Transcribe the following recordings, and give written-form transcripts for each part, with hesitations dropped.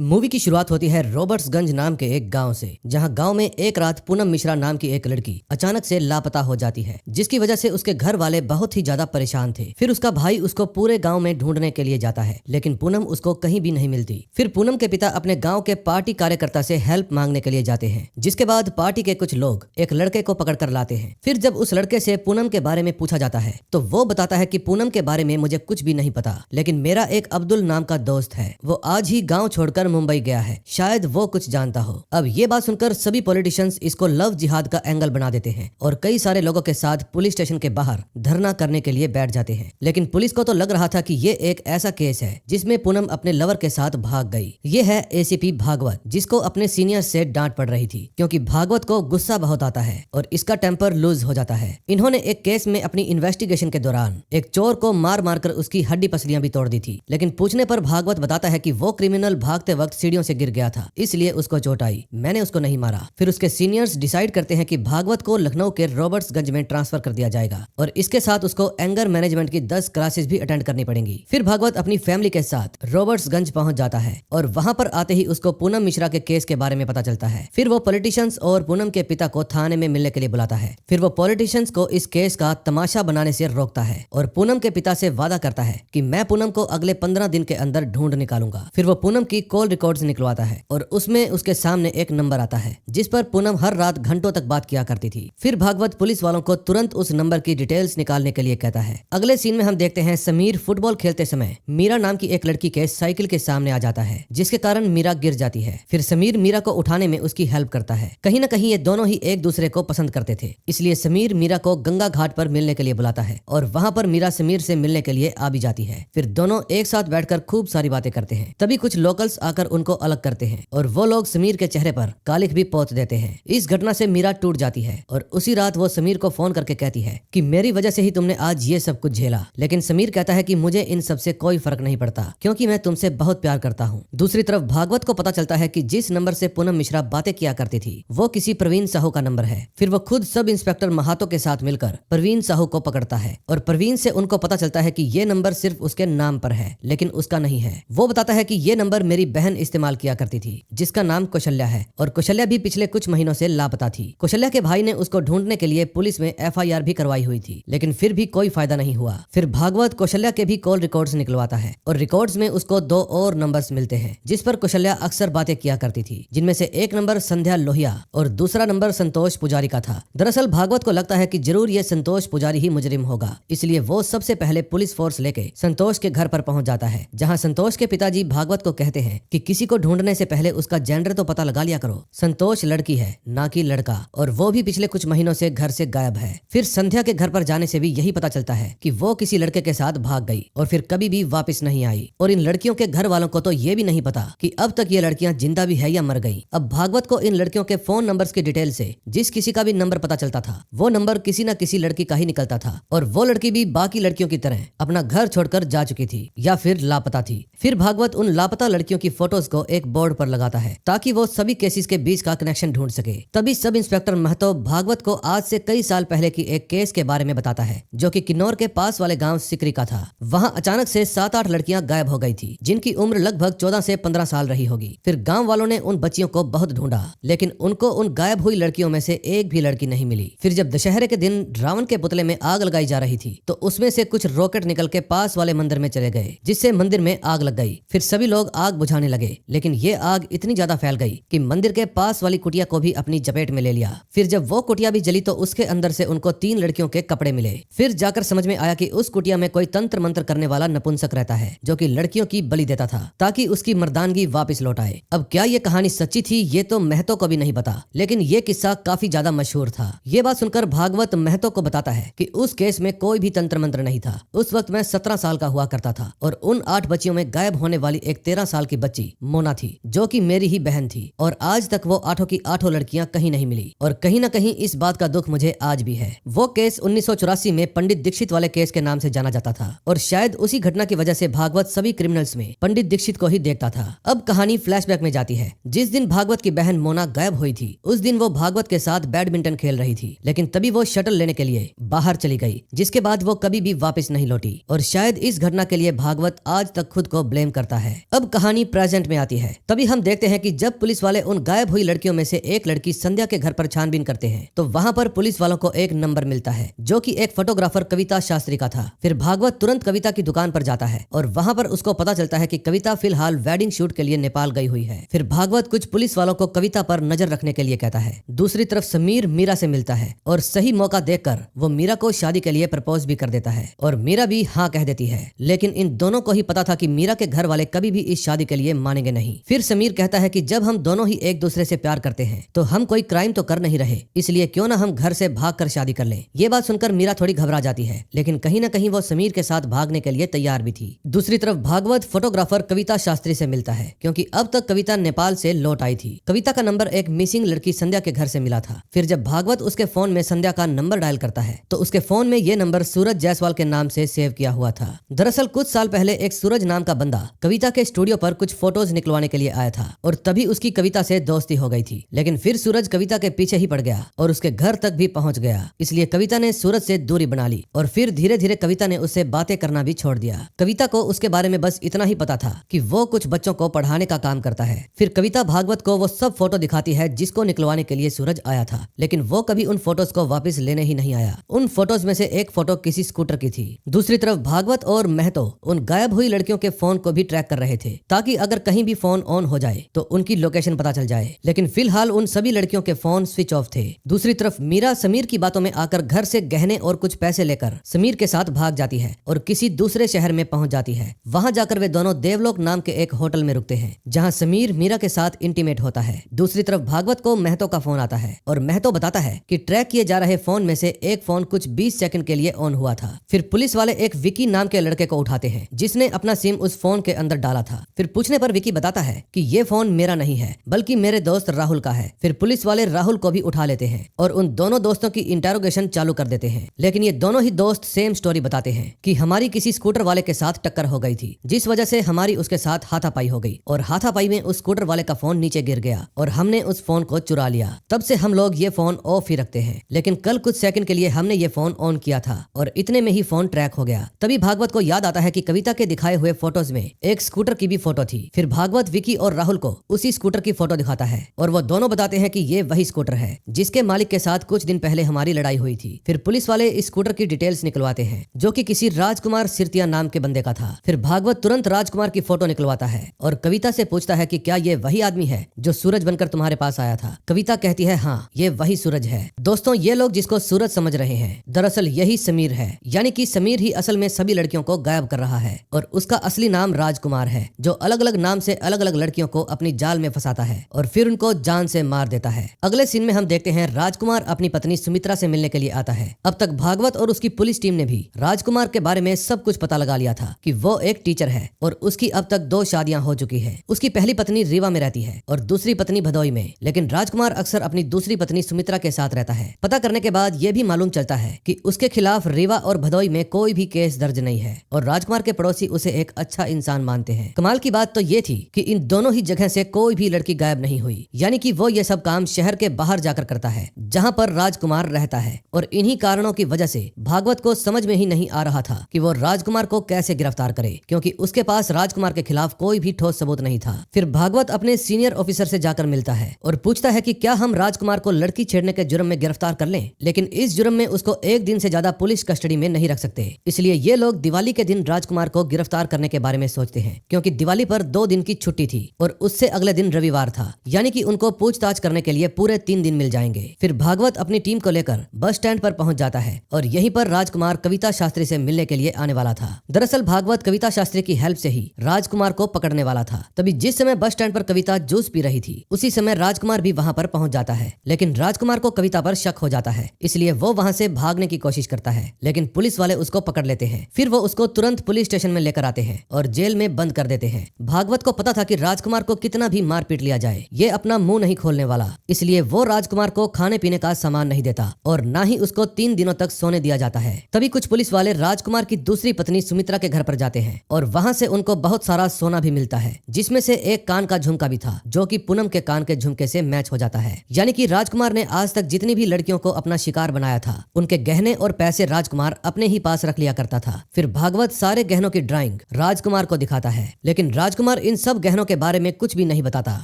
Movie की शुरुआत होती है रॉबर्ट्सगंज नाम के एक गांव से, जहां गांव में एक रात पूनम मिश्रा नाम की एक लड़की अचानक से लापता हो जाती है, जिसकी वजह से उसके घर वाले बहुत ही ज्यादा परेशान थे। फिर उसका भाई उसको पूरे गांव में ढूंढने के लिए जाता है, लेकिन पूनम उसको कहीं भी नहीं मिलती। फिर पूनम के पिता अपने गाँव के पार्टी कार्यकर्ता से हेल्प मांगने के लिए जाते हैं, जिसके बाद पार्टी के कुछ लोग एक लड़के को पकड़ कर लाते हैं। फिर जब उस लड़के से पूनम के बारे में पूछा जाता है तो वो बताता है कि पूनम के बारे में मुझे कुछ भी नहीं पता, लेकिन मेरा एक अब्दुल नाम का दोस्त है, वो आज ही गाँव छोड़कर मुंबई गया है, शायद वो कुछ जानता हो। अब ये बात सुनकर सभी पॉलिटिशियंस इसको लव जिहाद का एंगल बना देते हैं और कई सारे लोगों के साथ पुलिस स्टेशन के बाहर धरना करने के लिए बैठ जाते हैं। लेकिन पुलिस को तो लग रहा था कि ये एक ऐसा केस है जिसमें पूनम अपने लवर के साथ भाग गई। ये है एसीपी भागवत, जिसको अपने सीनियर से डांट पड़ रही थी, क्योंकि भागवत को गुस्सा बहुत आता है और इसका टेम्पर लूज हो जाता है। इन्होंने एक केस में अपनी इन्वेस्टिगेशन के दौरान एक चोर को मार मार कर उसकी हड्डी पसलियां भी तोड़ दी थी, लेकिन पूछने पर भागवत बताता है कि वो क्रिमिनल भागते वक्त सीढ़ियों से गिर गया था, इसलिए उसको चोट आई, मैंने उसको नहीं मारा। फिर उसके सीनियर्स डिसाइड करते हैं कि भागवत को लखनऊ के रॉबर्ट्सगंज में ट्रांसफर कर दिया जाएगा और इसके साथ उसको एंगर मैनेजमेंट की 10 क्लासेस भी अटेंड करनी पड़ेंगी। फिर भागवत अपनी फैमिली के साथ रॉबर्ट्सगंज पहुंच जाता है और वहां पर आते ही उसको पूनम मिश्रा के केस के बारे में पता चलता है। फिर वो पॉलिटिशियंस और पूनम के पिता को थाने में मिलने के लिए बुलाता है। फिर वो पॉलिटिशियंस को इस केस का तमाशा बनाने से रोकता है और पूनम के पिता से वादा करता है कि मैं पूनम को अगले 15 दिन के अंदर ढूंढ निकालूंगा। फिर वो पूनम की कॉल रिकॉर्ड्स निकलवाता है और उसमें उसके सामने एक नंबर आता है जिस पर पूनम हर रात घंटों तक बात किया करती थी। फिर भागवत पुलिस वालों को तुरंत उस नंबर की डिटेल्स निकालने के लिए कहता है। अगले सीन में हम देखते हैं समीर फुटबॉल खेलते समय मीरा नाम की एक लड़की के साइकिल के सामने आ जाता है, जिसके कारण मीरा गिर जाती है। फिर समीर मीरा को उठाने में उसकी हेल्प करता है। कहीं न कहीं ये दोनों ही एक दूसरे को पसंद करते थे, इसलिए समीर मीरा को गंगा घाट पर मिलने के लिए बुलाता है और वहाँ पर मीरा समीर से मिलने के लिए आ भी जाती है। फिर दोनों एक साथ बैठकर खूब सारी बातें करते हैं। तभी कुछ लोकल्स आकर उनको अलग करते हैं और वो लोग समीर के चेहरे पर कालिख भी पोत देते हैं। इस घटना से मीरा टूट जाती है और उसी रात वो समीर को फोन करके कहती है कि मेरी वजह से ही तुमने आज ये सब कुछ झेला। लेकिन समीर कहता है कि मुझे इन सब से कोई फर्क नहीं पड़ता, क्योंकि मैं तुमसे बहुत प्यार करता हूँ। दूसरी तरफ भागवत को पता चलता है कि जिस नंबर से पूनम मिश्रा बातें किया करती थी वो किसी प्रवीण साहू का नंबर है। फिर वो खुद सब इंस्पेक्टर महातो के साथ मिलकर प्रवीण साहू को पकड़ता है और प्रवीण से उनको पता चलता है कि ये नंबर सिर्फ उसके नाम पर है, लेकिन उसका नहीं है। वो बताता है कि ये नंबर मेरी बहन इस्तेमाल किया करती थी, जिसका नाम कौशल्या है, और कौशल्या भी पिछले कुछ महीनों से लापता थी। कौशल्या के भाई ने उसको ढूंढने के लिए पुलिस में FIR भी करवाई हुई थी, लेकिन फिर भी कोई फायदा नहीं हुआ। फिर भागवत कौशल्या के भी कॉल रिकॉर्ड्स निकलवाता है और रिकॉर्ड्स में उसको 2 और नंबर्स मिलते हैं जिस पर कौशल्या अक्सर बातें किया करती थी, जिनमें से एक नंबर संध्या लोहिया और दूसरा नंबर संतोष पुजारी का था। दरअसल भागवत को लगता है कि जरूर ये संतोष पुजारी ही मुजरिम होगा, इसलिए वो सबसे पहले पुलिस फोर्स लेके संतोष के घर पर पहुंच जाता है, जहां संतोष के पिताजी भागवत को कहते हैं कि किसी को ढूंढने से पहले उसका जेंडर तो पता लगा लिया करो। संतोष लड़की है, ना कि लड़का, और वो भी पिछले कुछ महीनों से घर से गायब है। फिर संध्या के घर पर जाने से भी यही पता चलता है कि वो किसी लड़के के साथ भाग गई और फिर कभी भी वापस नहीं आई, और इन लड़कियों के घर वालों को तो ये भी नहीं पता कि अब तक ये लड़कियां जिंदा भी है या मर गई। अब भागवत को इन लड़कियों के फोन नंबर्स की डिटेल से जिस किसी का भी नंबर पता चलता था वो नंबर किसी न किसी लड़की का ही निकलता था, और वो लड़की भी बाकी लड़कियों की तरह अपना घर छोड़कर जा चुकी थी या फिर लापता थी। फिर भागवत उन लापता लड़कियों की फोटोज को एक बोर्ड पर लगाता है ताकि वो सभी केसेस के बीच का कनेक्शन ढूंढ सके। तभी सब इंस्पेक्टर महतो भागवत को आज से कई साल पहले की एक केस के बारे में बताता है, जो कि किन्नौर के पास वाले गांव सिकरी का था। वहां अचानक से 7-8 लड़कियां गायब हो गई थी, जिनकी उम्र लगभग 14 से 15 साल रही होगी। फिर गांव वालों ने उन बच्चियों को बहुत ढूंढा, लेकिन उनको उन गायब हुई लड़कियों में से एक भी लड़की नहीं मिली। फिर जब दशहरे के दिन रावण के पुतले में आग लगाई जा रही थी तो उसमें से कुछ रॉकेट निकल के पास वाले मंदिर में चले गए, जिससे मंदिर में आग लग गई। फिर सभी लोग आग बुझाने लगे, लेकिन ये आग इतनी ज्यादा फैल गई कि मंदिर के पास वाली कुटिया को भी अपनी चपेट में ले लिया। फिर जब वो कुटिया भी जली तो उसके अंदर से उनको 3 लड़कियों के कपड़े मिले। फिर जाकर समझ में आया कि उस कुटिया में कोई तंत्र मंत्र करने वाला नपुंसक रहता है, जो कि लड़कियों की बलि देता था ताकि उसकी मर्दानगी वापस लौट आए। अब क्या ये कहानी सच्ची थी ये तो महतो को भी नहीं पता, लेकिन ये किस्सा काफी ज्यादा मशहूर था। ये बात सुनकर भागवत महतो को बताता है कि उस केस में कोई भी तंत्र मंत्र नहीं था। उस वक्त मैं 17 साल का हुआ करता था और उन 8 बच्चियों में गायब होने वाली एक 13 साल की बच्ची मोना थी, जो कि मेरी ही बहन थी, और आज तक वो 8 की 8 लड़कियां कहीं नहीं मिली, और कहीं न कहीं इस बात का दुख मुझे आज भी है। वो केस 1984 में पंडित दीक्षित वाले केस के नाम से जाना जाता था, और शायद उसी घटना की वजह से भागवत सभी क्रिमिनल्स में पंडित दीक्षित को ही देखता था। अब कहानी फ्लैशबैक में जाती है। जिस दिन भागवत की बहन मोना गायब हुई थी उस दिन वो भागवत के साथ बैडमिंटन खेल रही थी, लेकिन तभी वो शटल लेने के लिए बाहर चली गई, जिसके बाद वो कभी भी वापस नहीं लौटी, और शायद इस घटना के लिए भागवत आज तक खुद को ब्लेम करता है। अब कहानी प्रेजेंट प्रेजेंट में आती है। तभी हम देखते हैं कि जब पुलिस वाले उन गायब हुई लड़कियों में से एक लड़की संध्या के घर पर छानबीन करते हैं तो वहाँ पर पुलिस वालों को एक नंबर मिलता है जो कि एक फोटोग्राफर कविता शास्त्री का था। फिर भागवत तुरंत कविता की दुकान पर जाता है और वहाँ पर उसको पता चलता है कि कविता फिलहाल वेडिंग शूट के लिए नेपाल गई हुई है। फिर भागवत कुछ पुलिस वालों को कविता पर नजर रखने के लिए कहता है। दूसरी तरफ समीर मीरा से मिलता है और सही मौका देखकर वो मीरा को शादी के लिए प्रपोज भी कर देता है और मीरा भी हाँ कह देती है। लेकिन इन दोनों को ही पता था कि मीरा के घर वाले कभी भी इस शादी के लिए मानेंगे नहीं। फिर समीर कहता है कि जब हम दोनों ही एक दूसरे से प्यार करते हैं तो हम कोई क्राइम तो कर नहीं रहे, इसलिए क्यों ना हम घर से भागकर शादी कर लें। ये बात सुनकर मीरा थोड़ी घबरा जाती है, लेकिन कहीं ना कहीं वो समीर के साथ भागने के लिए तैयार भी थी। दूसरी तरफ भागवत फोटोग्राफर कविता शास्त्री से मिलता है क्योंकि अब तक कविता नेपाल से लौट आई थी। कविता का नंबर एक मिसिंग लड़की संध्या के घर से मिला था। फिर जब भागवत उसके फोन में संध्या का नंबर डायल करता है तो उसके फोन में ये नंबर सूरज जायसवाल के नाम से सेव किया हुआ था। दरअसल कुछ साल पहले एक सूरज नाम का बंदा कविता के स्टूडियो पर कुछ फोटोज निकलवाने के लिए आया था और तभी उसकी कविता से दोस्ती हो गई थी। लेकिन फिर सूरज कविता के पीछे ही पड़ गया और उसके घर तक भी पहुंच गया, इसलिए कविता ने सूरज से दूरी बना ली और फिर धीरे धीरे कविता ने उससे बातें करना भी छोड़ दिया। कविता को उसके बारे में बस इतना ही पता था कि वो कुछ बच्चों को पढ़ाने का काम करता है। फिर कविता भागवत को वो सब फोटो दिखाती है जिसको निकलवाने के लिए सूरज आया था, लेकिन वो कभी उन फोटोज को वापस लेने ही नहीं आया। उन फोटोज में से एक फोटो किसी स्कूटर की थी। दूसरी तरफ भागवत और महतो उन गायब हुई लड़कियों के फोन को भी ट्रैक कर रहे थे ताकि अगर कहीं भी फोन ऑन हो जाए तो उनकी लोकेशन पता चल जाए, लेकिन फिलहाल उन सभी लड़कियों के फोन स्विच ऑफ थे। दूसरी तरफ मीरा समीर की बातों में आकर घर से गहने और कुछ पैसे लेकर समीर के साथ भाग जाती है और किसी दूसरे शहर में पहुंच जाती है। वहां जाकर वे दोनों देवलोक नाम के एक होटल में रुकते हैं जहां समीर मीरा के साथ इंटीमेट होता है। दूसरी तरफ भागवत को महतो का फोन आता है और महतो बताता है कि ट्रैक किए जा रहे फोन में से एक फोन कुछ 20 सेकंड के लिए ऑन हुआ था। फिर पुलिस वाले एक विकी नाम के लड़के को उठाते हैं जिसने अपना सिम उस फोन के अंदर डाला था। फिर पूछने पर विकी बताता है कि ये फोन मेरा नहीं है बल्कि मेरे दोस्त राहुल का है। फिर पुलिस वाले राहुल को भी उठा लेते हैं और उन दोनों दोस्तों की इंटेरोगेशन चालू कर देते हैं, लेकिन ये दोनों ही दोस्त सेम स्टोरी बताते हैं कि हमारी किसी स्कूटर वाले के साथ टक्कर हो गई थी जिस वजह से हमारी उसके साथ हाथापाई हो गई और हाथापाई में उस स्कूटर वाले का फोन नीचे गिर गया और हमने उस फोन को चुरा लिया। तब से हम लोग ये फोन ऑफ ही रखते हैं, लेकिन कल कुछ सेकंड के लिए हमने ये फोन ऑन किया था और इतने में ही फोन ट्रैक हो गया। तभी भागवत को याद आता है कि कविता के दिखाए हुए फोटोज में एक स्कूटर की भी फोटो थी। फिर भागवत विकी और राहुल को उसी स्कूटर की फोटो दिखाता है और वो दोनों बताते हैं कि ये वही स्कूटर है जिसके मालिक के साथ कुछ दिन पहले हमारी लड़ाई हुई थी। फिर पुलिस वाले इस स्कूटर की डिटेल्स निकलवाते हैं जो कि किसी राजकुमार सिरतिया नाम के बंदे का था। फिर भागवत तुरंत राजकुमार की फोटो निकलवाता है और कविता से पूछता है कि क्या ये वही आदमी है जो सूरज बनकर तुम्हारे पास आया था। कविता कहती है हाँ ये वही सूरज है। दोस्तों ये लोग जिसको सूरज समझ रहे हैं दरअसल यही समीर है, यानी कि समीर ही असल में सभी लड़कियों को गायब कर रहा है और उसका असली नाम राजकुमार है जो अलग अलग नाम से अलग अलग लड़कियों को अपनी जाल में फंसाता है और फिर उनको जान से मार देता है। अगले सीन में हम देखते हैं राजकुमार अपनी पत्नी सुमित्रा से मिलने के लिए आता है। अब तक भागवत और उसकी पुलिस टीम ने भी राजकुमार के बारे में सब कुछ पता लगा लिया था कि वो एक टीचर है और उसकी अब तक 2 शादियां हो चुकी है। उसकी पहली पत्नी रीवा में रहती है और दूसरी पत्नी भदोई में, लेकिन राजकुमार अक्सर अपनी दूसरी पत्नी सुमित्रा के साथ रहता है। पता करने के बाद ये भी मालूम चलता है कि उसके खिलाफ रीवा और भदोई में कोई भी केस दर्ज नहीं है और राजकुमार के पड़ोसी उसे एक अच्छा इंसान मानते हैं। कमाल की बात तो ये थी कि इन दोनों ही जगह से कोई भी लड़की गायब नहीं हुई, यानी कि वो ये सब काम शहर के बाहर जाकर करता है जहाँ पर राजकुमार रहता है। और इन्हीं कारणों की वजह से भागवत को समझ में ही नहीं आ रहा था कि वो राजकुमार को कैसे गिरफ्तार करे, क्योंकि उसके पास राजकुमार के खिलाफ कोई भी ठोस सबूत नहीं था। फिर भागवत अपने सीनियर ऑफिसर से जाकर मिलता है और पूछता है कि क्या हम राजकुमार को लड़की छेड़ने के जुर्म में गिरफ्तार कर लें, लेकिन इस जुर्म में उसको 1 दिन से ज्यादा पुलिस कस्टडी में नहीं रख सकते। इसलिए ये लोग दिवाली के दिन राजकुमार को गिरफ्तार करने के बारे में सोचते हैं, क्योंकि दिवाली पर 2 दिन की छुट्टी थी और उससे अगले दिन रविवार था, यानी कि उनको पूछताछ करने के लिए पूरे 3 दिन मिल जाएंगे। फिर भागवत अपनी टीम को लेकर बस स्टैंड पर पहुंच जाता है और यहीं पर राजकुमार कविता शास्त्री से मिलने के लिए आने वाला था। दरअसल भागवत कविता शास्त्री की हेल्प से ही राजकुमार को पकड़ने वाला था। तभी जिस समय बस स्टैंड पर कविता जूस पी रही थी उसी समय राजकुमार भी वहां पर पहुंच जाता है, लेकिन राजकुमार को कविता पर शक हो जाता है, इसलिए वो वहां से भागने की कोशिश करता है, लेकिन पुलिस वाले उसको पकड़ लेते हैं। फिर वो उसको तुरंत पुलिस स्टेशन में लेकर आते हैं और जेल में बंद कर देते हैं। भागवत को पता था कि राजकुमार को कितना भी मार पीट लिया जाए ये अपना मुंह नहीं खोलने वाला, इसलिए वो राजकुमार को खाने पीने का सामान नहीं देता और ना ही उसको 3 दिनों तक सोने दिया जाता है। तभी कुछ पुलिस वाले राजकुमार की दूसरी पत्नी सुमित्रा के घर पर जाते हैं और वहां से उनको बहुत सारा सोना भी मिलता है, जिसमें से एक कान का झुमका भी था जो कि पूनम के कान के झुमके से मैच हो जाता है। यानी कि राजकुमार ने आज तक जितनी भी लड़कियों को अपना शिकार बनाया था उनके गहने और पैसे राजकुमार अपने ही पास रख लिया करता था। फिर भागवत सारे गहनों की ड्राइंग राजकुमार को दिखाता है, लेकिन राजकुमार इन सब गहनों के बारे में कुछ भी नहीं बताता।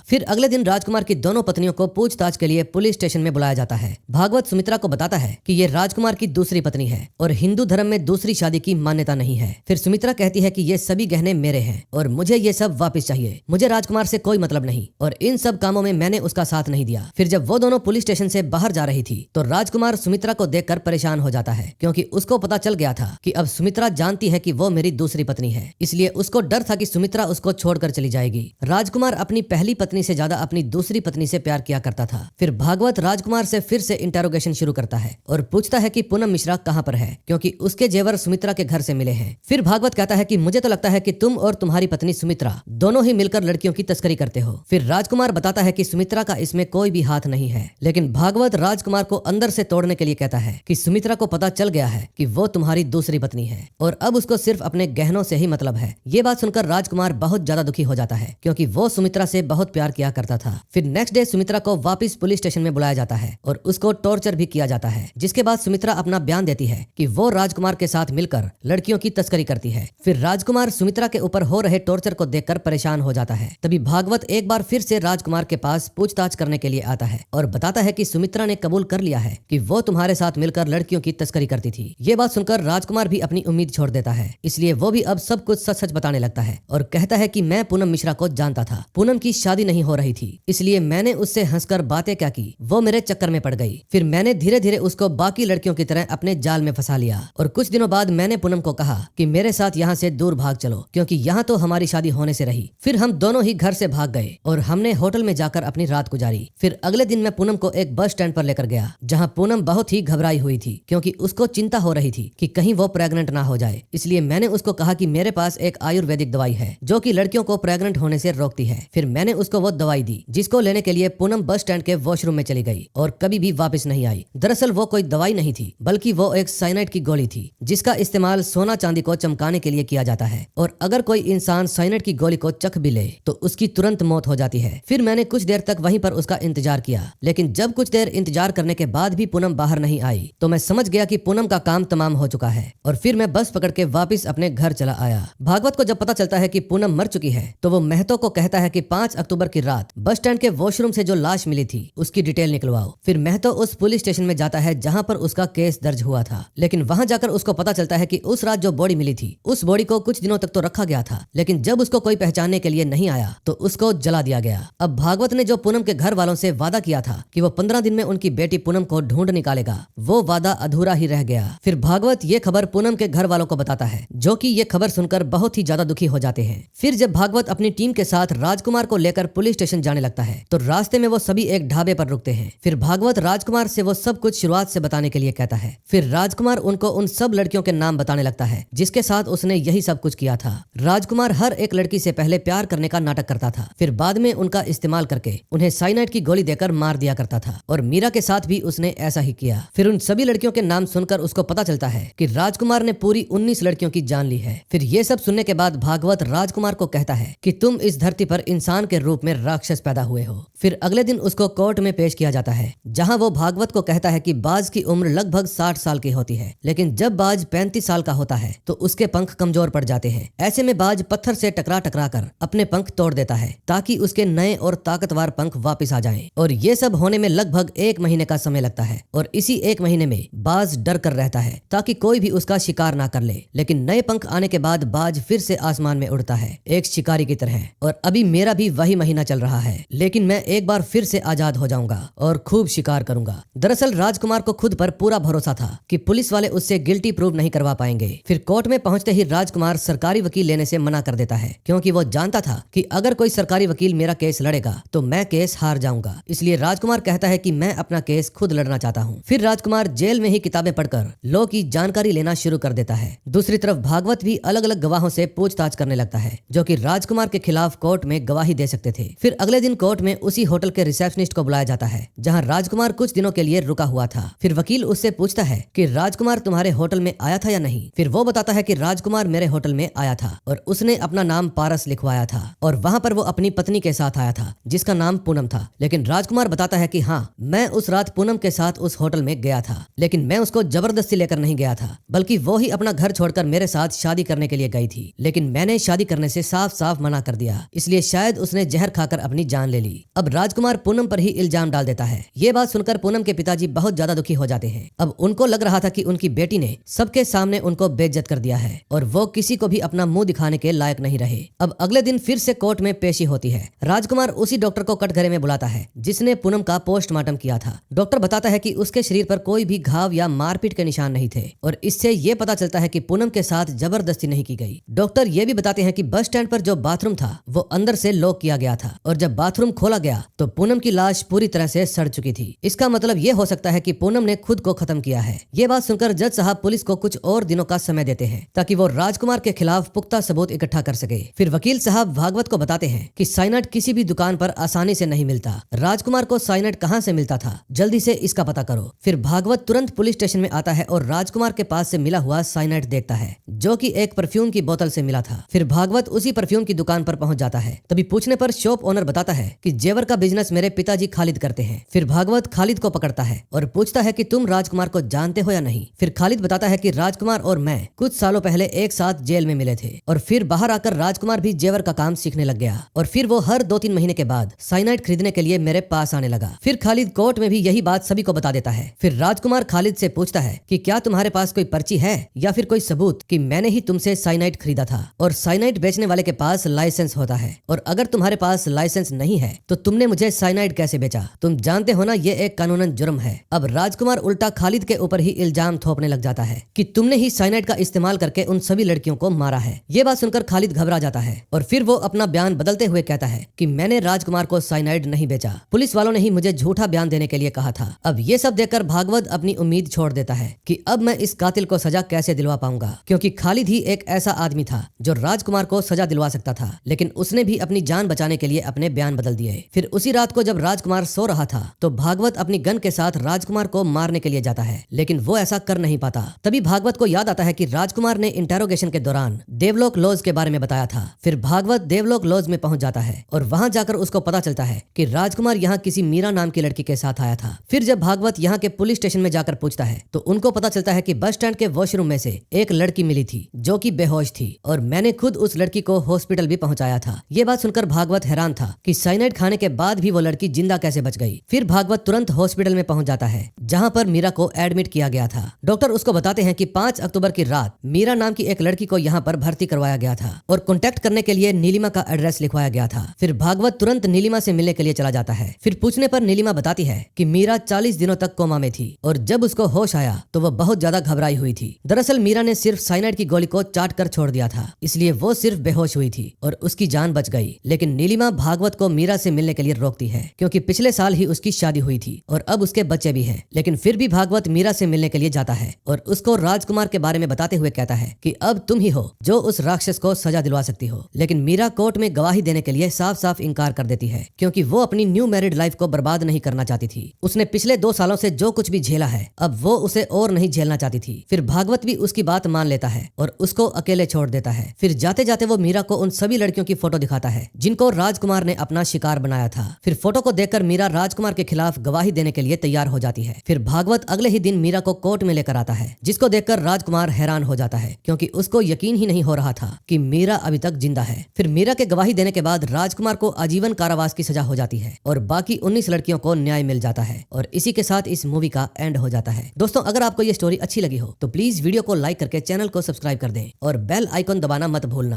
फिर अगले दिन राजकुमार की दोनों पत्नियों को पूछताछ के लिए पुलिस स्टेशन में बुलाया जाता है। भागवत सुमित्रा को बताता है कि ये राजकुमार की दूसरी पत्नी है और हिंदू धर्म में दूसरी शादी की मान्यता नहीं है। फिर सुमित्रा कहती है कि ये सभी गहने मेरे हैं और मुझे ये सब वापस चाहिए। मुझे राजकुमार से कोई मतलब नहीं और इन सब कामों में मैंने उसका साथ नहीं दिया। फिर जब वो दोनों पुलिस स्टेशन से बाहर जा रही थी तो राजकुमार सुमित्रा को देखकर परेशान हो जाता है, क्योंकि उसको पता चल गया था कि अब सुमित्रा जानती है कि वो मेरी दूसरी पत्नी है। इसलिए उसको डर था कि सुमित्रा उसको छोड़कर चली जाएगी। राजकुमार अपनी पहली पत्नी से ज्यादा अपनी दूसरी पत्नी से प्यार किया करता था। फिर भागवत राजकुमार से फिर से इंटेरोगेशन शुरू करता है और पूछता है कि पूनम मिश्रा कहाँ पर है, क्योंकि उसके जेवर सुमित्रा के घर से मिले हैं। फिर भागवत कहता है कि मुझे तो लगता है कि तुम और तुम्हारी पत्नी सुमित्रा दोनों ही मिलकर लड़कियों की तस्करी करते हो। फिर राजकुमार बताता है कि सुमित्रा का इसमें कोई भी हाथ नहीं है, लेकिन भागवत राजकुमार को अंदर से तोड़ने के लिए कहता है कि सुमित्रा को पता चल गया है कि वो तुम्हारी दूसरी पत्नी है और अब उसको सिर्फ अपने गहनों से ही मतलब है। ये बात सुनकर राजकुमार बहुत ज्यादा दुखी हो जाता है, क्योंकि वो सुमित्रा से बहुत प्यार किया करता था। फिर नेक्स्ट डे सुमित्रा को वापस पुलिस स्टेशन में बुलाया जाता है और उसको टॉर्चर भी किया जाता है, जिसके बाद सुमित्रा अपना बयान देती है कि वो राजकुमार के साथ मिलकर लड़कियों की तस्करी करती है। फिर राजकुमार सुमित्रा के ऊपर हो रहे टॉर्चर को देखकर परेशान हो जाता है। तभी भागवत एक बार फिर से राजकुमार के पास पूछताछ करने के लिए आता है और बताता है कि सुमित्रा ने कबूल कर लिया है कि वो तुम्हारे साथ मिलकर लड़कियों की तस्करी करती थी। ये बात सुनकर राजकुमार भी अपनी उम्मीद छोड़ देता है, इसलिए वो भी अब सब कुछ सच सच बताने लगता है और कहता है कि मैं पूनम मिश्रा को जानता था। पूनम की शादी नहीं हो रही थी, इसलिए मैंने उससे हंसकर बातें क्या की, वो मेरे चक्कर में पड़ गई। फिर मैंने धीरे धीरे उसको बाकी लड़कियों की तरह अपने जाल में फंसा लिया और कुछ दिनों बाद मैंने पूनम को कहा कि मेरे साथ यहाँ से दूर भाग चलो, क्योंकि यहाँ तो हमारी शादी होने से रही। फिर हम दोनों ही घर से भाग गए और हमने होटल में जाकर अपनी रात गुजारी। फिर अगले दिन मैं पूनम को एक बस स्टैंड पर लेकर गया, जहाँ पूनम बहुत ही घबराई हुई थी, क्योंकि उसको चिंता हो रही थी कि कहीं वो प्रेग्नेंट ना हो जाए। इसलिए मैंने उसको कहा कि मेरे पास एक आयुर्वेदिक दवाई है जो कि लड़कियों को प्रेग्नेंट होने से रोकती है। फिर मैंने उसको वो दवाई दी, जिसको लेने के लिए पूनम बस स्टैंड के वॉशरूम में चली गई और कभी भी वापस नहीं आई। दरअसल वो कोई दवाई नहीं थी, बल्कि वो एक साइनाइड की गोली थी, जिसका इस्तेमाल सोना चांदी को चमकाने के लिए किया जाता है और अगर कोई इंसान साइनाइड की गोली को चख भी ले तो उसकी तुरंत मौत हो जाती है। फिर मैंने कुछ देर तक वहीं पर उसका इंतजार किया, लेकिन जब कुछ देर इंतजार करने के बाद भी पूनम बाहर नहीं आई तो मैं समझ गया कि पूनम का काम तमाम हो चुका है और फिर मैं बस पकड़ के वापस अपने घर चला आया। भागवत को जब पता चलता है कि पूनम मर चुकी है तो वो महतो को कहता है कि 5 अक्टूबर की रात बस स्टैंड के वॉशरूम से जो लाश मिली थी उसकी डिटेल निकलवाओ। फिर महतो उस पुलिस स्टेशन में जाता है जहाँ पर उसका केस दर्ज हुआ था, लेकिन वहाँ जाकर उसको पता चलता है कि उस रात जो बॉडी मिली थी उस बॉडी को कुछ दिनों तक तो रखा गया था, लेकिन जब उसको कोई पहचानने के लिए नहीं आया तो उसको जला दिया गया। अब भागवत ने जो पूनम के घर वालों से वादा किया था कि वो 15 दिन में उनकी बेटी पूनम को ढूंढ निकालेगा, वो वादा अधूरा ही रह गया। फिर भागवत ये खबर पूनम के घर वालों को बताता है, जो कि ये खबर सुनकर बहुत ही ज्यादा दुखी हो जाते हैं। फिर जब भागवत अपनी टीम के साथ राजकुमार को लेकर पुलिस स्टेशन जाने लगता है तो रास्ते में वो सभी एक ढाबे पर रुकते हैं। फिर भागवत राजकुमार से वो सब कुछ शुरुआत से बताने के लिए कहता है। फिर राजकुमार उनको उन सब लड़कियों के नाम बताने लगता है जिसके साथ उसने यही सब कुछ किया था। राजकुमार हर एक लड़की से पहले प्यार करने का नाटक करता था, फिर बाद में उनका इस्तेमाल करके उन्हें साइनाइड की गोली देकर मार दिया करता था और मीरा के साथ भी उसने ऐसा ही किया। फिर उन सभी लड़कियों के नाम सुनकर उसको पता चलता है कि राजकुमार ने पूरी 19 लड़कियों की जान ली है। फिर ये सब सुनने के बाद भागवत राजकुमार को कहता है कि तुम इस धरती पर इंसान के रूप में राक्षस पैदा हुए हो। फिर अगले दिन उसको कोर्ट में पेश किया जाता है, जहां वो भागवत को कहता है कि बाज की उम्र लगभग 60 साल की होती है, लेकिन जब बाज 35 साल का होता है तो उसके पंख कमजोर पड़ जाते हैं। ऐसे में बाज पत्थर से टकरा टकरा कर अपने पंख तोड़ देता है ताकि उसके नए और ताकतवर पंख वापस आ जाएं। और ये सब होने में लगभग 1 महीने का समय लगता है और इसी 1 महीने में बाज डर कर रहता है ताकि कोई भी उसका शिकार ना कर ले। लेकिन नए पंख आने के बाद बाज फिर से आसमान में उड़ता है एक शिकारी की तरह। और अभी मेरा भी वही महीना चल रहा है, लेकिन मैं एक बार फिर से आजाद हो जाऊंगा और खूब शिकार करूंगा। दरअसल राजकुमार को खुद पर पूरा भरोसा था कि पुलिस वाले उससे गिल्टी प्रूव नहीं करवा पाएंगे। फिर कोर्ट में पहुंचते ही राजकुमार सरकारी वकील लेने से मना कर देता है, क्योंकि वो जानता था कि अगर कोई सरकारी वकील मेरा केस लड़ेगा तो मैं केस हार जाऊंगा। इसलिए राजकुमार कहता है कि मैं अपना केस खुद लड़ना चाहता हूँ। फिर राजकुमार जेल में ही किताबें पढ़कर लॉ की जानकारी लेना शुरू कर देता है। दूसरी तरफ भागवत भी अलग अलग गवाहों से पूछताछ करने लगता है, जो कि राजकुमार के खिलाफ कोर्ट में गवाही दे सकते थे। फिर अगले दिन कोर्ट में उसी होटल के रिसेप्शनिस्ट को बुलाया जाता है जहां राजकुमार कुछ दिनों के लिए रुका हुआ था। फिर वकील उससे पूछता है कि राजकुमार तुम्हारे होटल में आया था या नहीं। फिर वो बताता है कि राजकुमार मेरे होटल में आया था और उसने अपना नाम पारस लिखवाया था और वहां पर वो अपनी पत्नी के साथ आया था जिसका नाम पूनम था। लेकिन राजकुमार बताता है कि हाँ, मैं उस रात पूनम के साथ उस होटल में गया था, लेकिन मैं उसको जबरदस्ती लेकर नहीं गया था, बल्कि वो ही अपना घर छोड़कर मेरे साथ शादी करने के लिए गई थी। लेकिन मैंने शादी करने से साफ साफ मना कर दिया, इसलिए शायद उसने जहर खाकर अपनी जान ले ली। अब राजकुमार पूनम पर ही इल्जाम डाल देता है। ये बात सुनकर पूनम के पिताजी बहुत ज्यादा दुखी हो जाते हैं। अब उनको लग रहा था कि उनकी बेटी ने सबके सामने उनको बेइज्जत कर दिया है और वो किसी को भी अपना मुंह दिखाने के लायक नहीं रहे। अब अगले दिन फिर से कोर्ट में पेशी होती है। राजकुमार उसी डॉक्टर को कटघरे में बुलाता है जिसने पूनम का पोस्टमार्टम किया था। डॉक्टर बताता है कि उसके शरीर पर कोई भी घाव या मारपीट के निशान नहीं थे और इससे ये पता चलता है कि पूनम के साथ जबरदस्ती नहीं की गई। डॉक्टर ये भी बताते हैं कि बस स्टैंड पर जो बाथरूम था वो अंदर से लॉक किया गया था और जब बाथरूम खोला गया तो पूनम की लाश पूरी तरह से सड़ चुकी थी। इसका मतलब ये हो सकता है कि पूनम ने खुद को खत्म किया है। ये बात सुनकर जज साहब पुलिस को कुछ और दिनों का समय देते हैं ताकि वो राजकुमार के खिलाफ पुख्ता सबूत इकट्ठा कर सके। फिर वकील साहब भागवत को बताते हैं कि साइनाइड किसी भी दुकान पर आसानी से नहीं मिलता। राजकुमार को साइनाइड कहाँ से मिलता था, जल्दी से इसका पता करो। फिर भागवत तुरंत पुलिस स्टेशन में आता है और राजकुमार के पास से मिला हुआ साइनाइड देखता है जो कि एक परफ्यूम की बोतल से मिला था। फिर भागवत उसी परफ्यूम की दुकान पर पहुंच जाता है। तभी पूछने पर शॉप ओनर बताता है कि जेवर का बिजनेस मेरे पिताजी खालिद करते हैं। फिर भागवत खालिद को पकड़ता है और पूछता है कि तुम राजकुमार को जानते हो या नहीं। फिर खालिद बताता है कि राजकुमार और मैं कुछ सालों पहले एक साथ जेल में मिले थे और फिर बाहर आकर राजकुमार भी जेवर का काम सीखने लग गया और फिर वो हर 2-3 महीने के बाद साइनाइड खरीदने के लिए मेरे पास आने लगा। फिर खालिद कोर्ट में भी यही बात सभी को बता देता है। फिर राजकुमार खालिद से पूछता है कि क्या तुम्हारे पास कोई पर्ची है या फिर कोई सबूत कि मैंने ही तुमसे साइनाइड खरीदा था। और साइनाइड बेचने वाले के पास लाइसेंस होता है और अगर तुम्हारे पास लाइसेंस नहीं है तो तुमने मुझे साइनाइड कैसे बेचा, तुम जानते हो ना ये एक कानूनन जुर्म है। अब राजकुमार उल्टा खालिद के ऊपर ही इल्जाम थोपने लग जाता है कि तुमने ही साइनाइड का इस्तेमाल करके उन सभी लड़कियों को मारा है। ये बात सुनकर खालिद घबरा जाता है और फिर वो अपना बयान बदलते हुए कहता है कि मैंने राजकुमार को साइनाइड नहीं बेचा, पुलिस वालों ने ही मुझे झूठा बयान देने के लिए कहा था। अब ये सब देखकर भागवत अपनी उम्मीद छोड़ देता है कि अब मैं इस कातिल को सजा कैसे दिलवा पाऊंगा, क्योंकि खालिद ही एक ऐसा आदमी था जो राजकुमार को सजा दिलवा सकता था, लेकिन उसने भी अपनी जान बचाने के लिए अपने बयान बदल दिए। फिर उसी रात को जब राजकुमार सो रहा था तो भागवत अपनी गन के साथ राजकुमार को मारने के लिए जाता है, लेकिन वो ऐसा कर नहीं पाता। तभी भागवत को याद आता है कि राजकुमार ने इंटेरोगेशन के दौरान देवलोक लॉज के बारे में बताया था। फिर भागवत देवलोक लॉज में पहुंच जाता है और वहां जाकर उसको पता चलता है कि राजकुमार यहाँ किसी मीरा नाम की लड़की के साथ आया था। फिर जब भागवत यहाँ के पुलिस स्टेशन में जाकर पूछता है तो उनको पता चलता है कि बस स्टैंड के वॉशरूम में से एक लड़की मिली थी जो कि बेहोश थी और मैंने खुद उस लड़की को हॉस्पिटल भी पहुंचाया था। ये बात सुनकर भागवत हैरान था कि साइनाइड खाने के बाद भी वो लड़की जिंदा कैसे बच गई। फिर भागवत तुरंत हॉस्पिटल में पहुंच जाता है जहां पर मीरा को एडमिट किया गया था। डॉक्टर उसको बताते हैं कि 5 अक्टूबर की रात मीरा नाम की एक लड़की को यहाँ पर भर्ती करवाया गया था और कॉन्टेक्ट करने के लिए नीलिमा का एड्रेस लिखवाया गया था। फिर भागवत तुरंत नीलिमा से मिलने के लिए चला जाता है। फिर पूछने पर नीलिमा बताती है कि मीरा 40 दिनों तक कोमा में थी और जब उसको होश आया तो वो बहुत ज्यादा घबराई हुई थी। दरअसल मीरा ने सिर्फ साइनाइड की गोली को चाट कर छोड़ दिया था, इसलिए वो सिर्फ बेहोश हुई थी और उसकी जान बच गई। लेकिन नीलिमा भागवत को मीरा से मिलने के लिए रोकती है क्योंकि पिछले साल ही उसकी शादी हुई थी और अब उसके बच्चे भी हैं। लेकिन फिर भी भागवत मीरा से मिलने के लिए जाता है और उसको राजकुमार के बारे में बताते हुए कहता है कि अब तुम ही हो जो उस राक्षस को सजा दिलवा सकती हो। लेकिन मीरा कोर्ट में गवाही देने के लिए साफ साफ इनकार कर देती है क्योंकि वो अपनी न्यू मैरिड लाइफ को बर्बाद नहीं करना चाहती थी। उसने पिछले 2 सालों से जो कुछ भी झेला है अब वो उसे और नहीं झेलना चाहती थी। फिर भागवत भी उसकी बात मान लेता है और उसको अकेले छोड़ देता है। फिर जाते जाते वो मीरा को उन सभी लड़कियों की फोटो दिखाता है जिनको राजकुमार ने अपना शिकार बनाया था। फिर फोटो को देखकर मीरा राजकुमार के खिलाफ गवाही देने के लिए तैयार हो जाती है। फिर भागवत अगले ही दिन मीरा को कोर्ट में लेकर आता है जिसको देखकर राजकुमार हैरान हो जाता है क्योंकि उसको यकीन ही नहीं हो रहा था कि मीरा अभी तक जिंदा है। फिर मीरा के गवाही देने के बाद राजकुमार को आजीवन कारावास की सजा हो जाती है और बाकी 19 लड़कियों को न्याय मिल जाता है और इसी के साथ इस मूवी का एंड हो जाता है। दोस्तों अगर आपको ये स्टोरी अच्छी लगी हो तो प्लीज वीडियो को लाइक करके चैनल को सब्सक्राइब कर दें और बेल आइकॉन दबाना मत भूलना।